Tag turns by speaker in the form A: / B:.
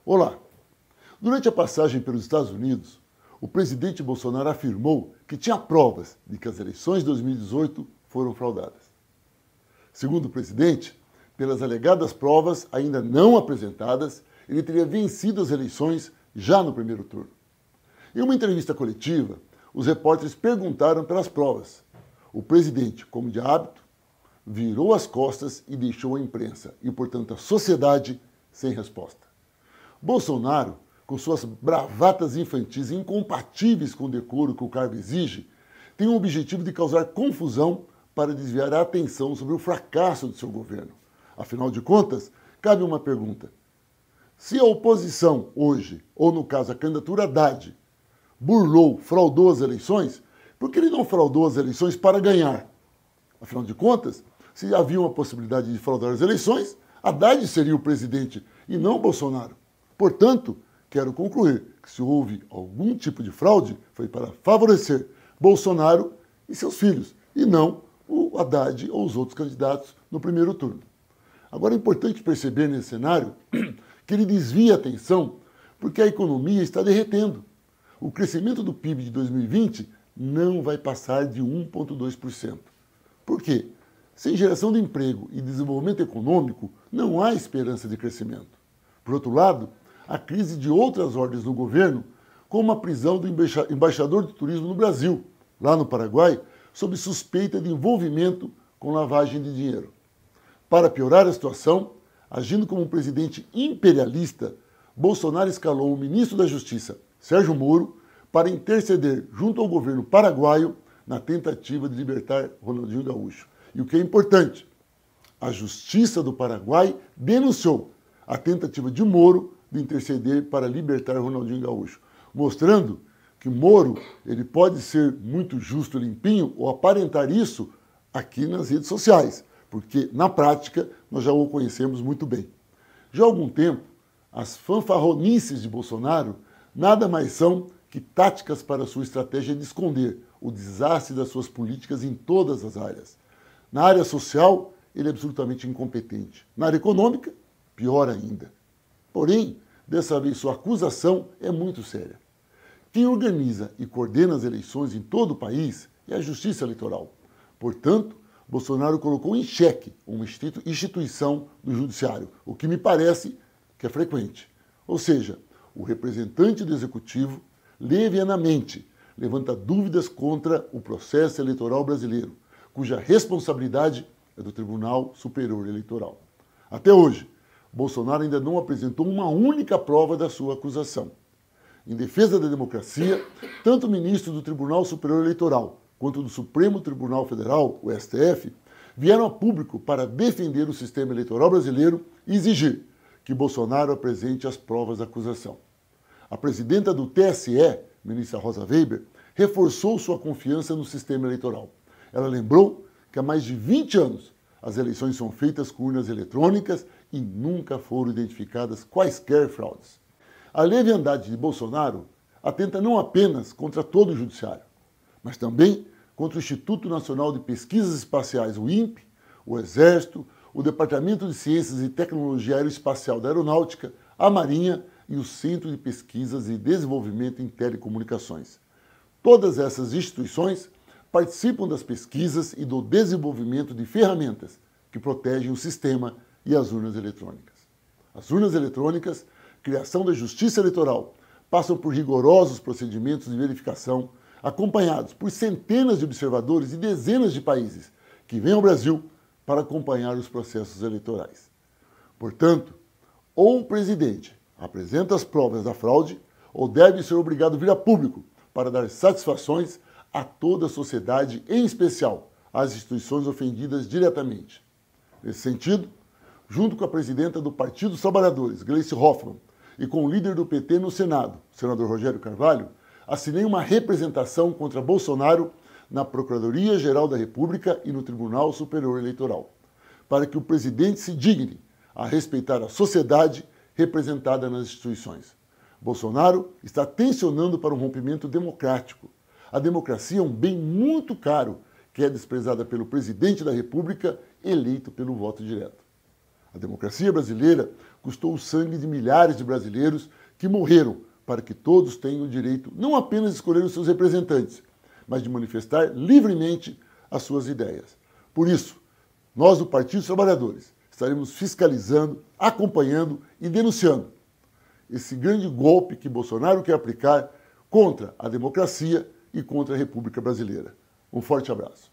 A: Olá! Durante a passagem pelos Estados Unidos, o presidente Bolsonaro afirmou que tinha provas de que as eleições de 2018 foram fraudadas. Segundo o presidente, pelas alegadas provas ainda não apresentadas, ele teria vencido as eleições já no primeiro turno. Em uma entrevista coletiva, os repórteres perguntaram pelas provas. O presidente, como de hábito, virou as costas e deixou a imprensa e, portanto, a sociedade sem resposta. Bolsonaro, com suas bravatas infantis incompatíveis com o decoro que o cargo exige, tem o objetivo de causar confusão para desviar a atenção sobre o fracasso de seu governo. Afinal de contas, cabe uma pergunta. Se a oposição hoje, ou no caso a candidatura Haddad, burlou, fraudou as eleições, por que ele não fraudou as eleições para ganhar? Afinal de contas, se havia uma possibilidade de fraudar as eleições, Haddad seria o presidente e não Bolsonaro. Portanto, quero concluir que se houve algum tipo de fraude, foi para favorecer Bolsonaro e seus filhos, e não o Haddad ou os outros candidatos no primeiro turno. Agora é importante perceber nesse cenário que ele desvia a atenção porque a economia está derretendo. O crescimento do PIB de 2020 não vai passar de 1,2%. Por quê? Sem geração de emprego e desenvolvimento econômico, não há esperança de crescimento. Por outro lado, a crise de outras ordens no governo, como a prisão do embaixador de turismo no Brasil, lá no Paraguai, sob suspeita de envolvimento com lavagem de dinheiro. Para piorar a situação, agindo como um presidente imperialista, Bolsonaro escalou o ministro da Justiça, Sérgio Moro, para interceder junto ao governo paraguaio na tentativa de libertar Ronaldinho Gaúcho. E o que é importante, a Justiça do Paraguai denunciou a tentativa de Moro de interceder para libertar Ronaldinho Gaúcho, mostrando que Moro ele pode ser muito justo e limpinho ou aparentar isso aqui nas redes sociais, porque na prática nós já o conhecemos muito bem. Já há algum tempo, as fanfarronices de Bolsonaro nada mais são que táticas para sua estratégia de esconder o desastre das suas políticas em todas as áreas. Na área social, ele é absolutamente incompetente. Na área econômica, pior ainda. Porém, dessa vez sua acusação é muito séria. Quem organiza e coordena as eleições em todo o país é a Justiça Eleitoral. Portanto, Bolsonaro colocou em xeque uma instituição do Judiciário, o que me parece que é frequente. Ou seja, o representante do Executivo, levianamente, levanta dúvidas contra o processo eleitoral brasileiro, cuja responsabilidade é do Tribunal Superior Eleitoral. Até hoje, Bolsonaro ainda não apresentou uma única prova da sua acusação. Em defesa da democracia, tanto o ministro do Tribunal Superior Eleitoral quanto do Supremo Tribunal Federal, o STF, vieram a público para defender o sistema eleitoral brasileiro e exigir que Bolsonaro apresente as provas da acusação. A presidenta do TSE, ministra Rosa Weber, reforçou sua confiança no sistema eleitoral. Ela lembrou que há mais de 20 anos as eleições são feitas com urnas eletrônicas e nunca foram identificadas quaisquer fraudes. A leviandade de Bolsonaro atenta não apenas contra todo o judiciário, mas também contra o Instituto Nacional de Pesquisas Espaciais, o INPE, o Exército, o Departamento de Ciências e Tecnologia Aeroespacial da Aeronáutica, a Marinha e o Centro de Pesquisas e Desenvolvimento em Telecomunicações. Todas essas instituições participam das pesquisas e do desenvolvimento de ferramentas que protegem o sistema e as urnas eletrônicas. As urnas eletrônicas, criação da Justiça Eleitoral, passam por rigorosos procedimentos de verificação, acompanhados por centenas de observadores de dezenas de países que vêm ao Brasil para acompanhar os processos eleitorais. Portanto, ou o presidente apresenta as provas da fraude, ou deve ser obrigado a vir a público para dar satisfações a toda a sociedade, em especial às instituições ofendidas diretamente. Nesse sentido, junto com a presidenta do Partido dos Trabalhadores, Gleice Hoffmann, e com o líder do PT no Senado, o senador Rogério Carvalho, assinei uma representação contra Bolsonaro na Procuradoria-Geral da República e no Tribunal Superior Eleitoral, para que o presidente se digne a respeitar a sociedade representada nas instituições. Bolsonaro está tensionando para um rompimento democrático. A democracia é um bem muito caro que é desprezada pelo presidente da República eleito pelo voto direto. A democracia brasileira custou o sangue de milhares de brasileiros que morreram para que todos tenham o direito não apenas de escolher os seus representantes, mas de manifestar livremente as suas ideias. Por isso, nós do Partido dos Trabalhadores estaremos fiscalizando, acompanhando e denunciando esse grande golpe que Bolsonaro quer aplicar contra a democracia e contra a República Brasileira. Um forte abraço.